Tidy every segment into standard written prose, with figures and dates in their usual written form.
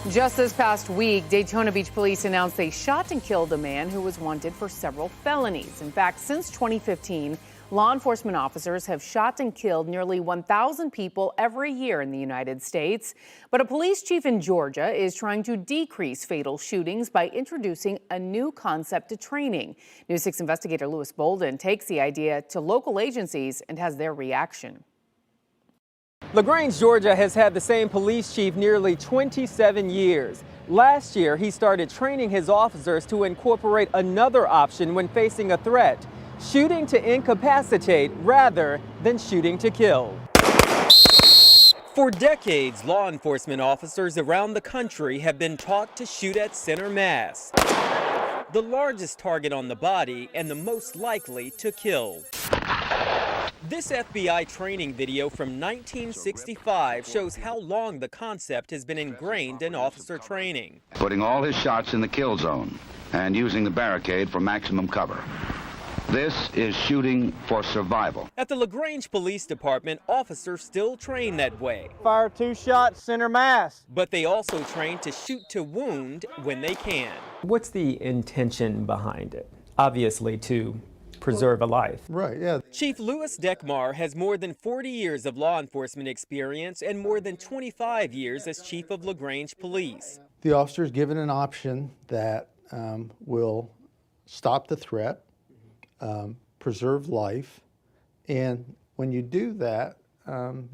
Just this past week, Daytona Beach police announced they shot and killed a man who was wanted for several felonies. In fact, since 2015, law enforcement officers have shot and killed nearly 1,000 people every year in the United States. But a police chief in Georgia is trying to decrease fatal shootings by introducing a new concept to training. News 6 investigator Lewis Bolden takes the idea to local agencies and has their reaction. LaGrange, Georgia has had the same police chief nearly 27 years. Last year, he started training his officers to incorporate another option when facing a threat: shooting to incapacitate rather than shooting to kill. For decades, law enforcement officers around the country have been taught to shoot at center mass, the largest target on the body and the most likely to kill. This FBI training video from 1965 shows how long the concept has been ingrained in officer training. Putting all his shots in the kill zone and using the barricade for maximum cover. This is shooting for survival. At the LaGrange Police Department, officers still train that way. Fire 2 shots, center mass. But they also train to shoot to wound when they can. What's the intention behind it? Obviously to preserve a life. Right, yeah. Chief Louis Dekmar has more than 40 years of law enforcement experience and more than 25 years as chief of LaGrange Police. The officer is given an option that will stop the threat, preserve life, and when you do that,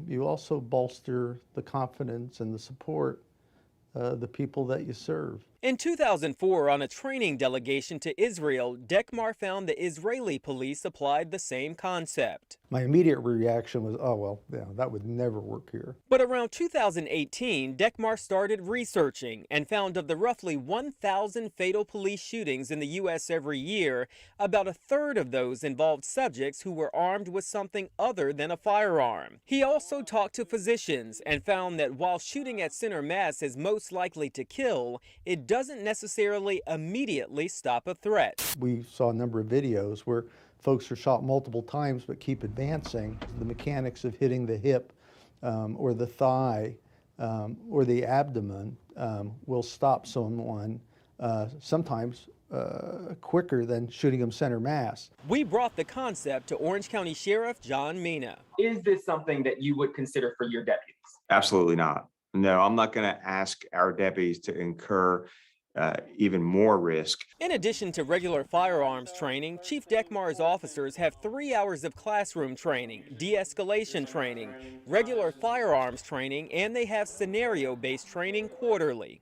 you also bolster the confidence and the support the people that you serve. In 2004, on a training delegation to Israel, Dekmar found the Israeli police applied the same concept. My immediate reaction was, oh, well, yeah, that would never work here. But around 2018, Dekmar started researching and found of the roughly 1,000 fatal police shootings in the U.S. every year, about a third of those involved subjects who were armed with something other than a firearm. He also talked to physicians and found that while shooting at center mass is most likely to kill, it doesn't necessarily immediately stop a threat. We saw a number of videos where folks are shot multiple times but keep advancing. The mechanics of hitting the hip or the thigh or the abdomen will stop someone sometimes quicker than shooting them center mass. We brought the concept to Orange County Sheriff John Mina. Is this something that you would consider for your deputies? Absolutely not. No, I'm not going to ask our deputies to incur even more risk. In addition to regular firearms training, Chief Dekmar's officers have 3 hours of classroom training, de-escalation training, regular firearms training, and they have scenario-based training quarterly.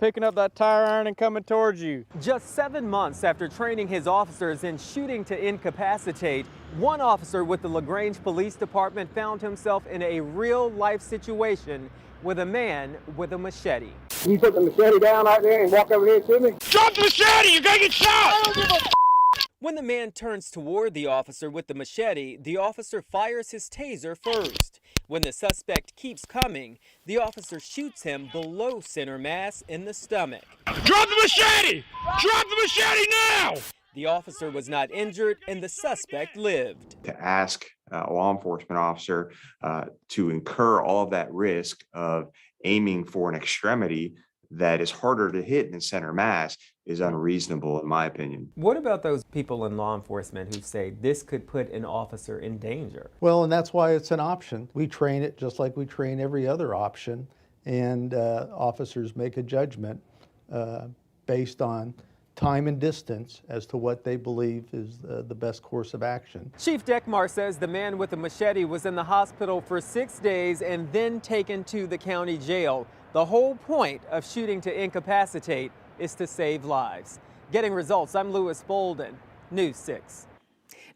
Picking up that tire iron and coming towards you. Just 7 months after training his officers in shooting to incapacitate, one officer with the LaGrange Police Department found himself in a real-life situation with a man with a machete. You put the machete down right there and walk over here to me? Drop the machete! You're gonna get shot! When the man turns toward the officer with the machete, the officer fires his taser first. When the suspect keeps coming, the officer shoots him below center mass in the stomach. Drop the machete! Drop the machete now! The officer was not injured and the suspect lived. To ask a law enforcement officer to incur all of that risk of aiming for an extremity that is harder to hit than center mass is unreasonable, in my opinion. What about those people in law enforcement who say this could put an officer in danger? Well, and that's why it's an option. We train it just like we train every other option, and officers make a judgment based on time and distance as to what they believe is the best course of action. Chief Dekmar says the man with the machete was in the hospital for 6 days and then taken to the county jail. The whole point of shooting to incapacitate is to save lives. Getting results, I'm Lewis Bolden, News 6.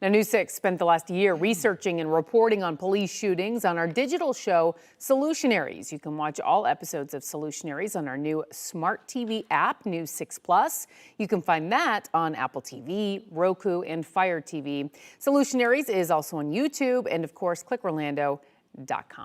Now, News 6 spent the last year researching and reporting on police shootings on our digital show, Solutionaries. You can watch all episodes of Solutionaries on our new smart TV app, News 6 Plus. You can find that on Apple TV, Roku, and Fire TV. Solutionaries is also on YouTube and, of course, clickorlando.com.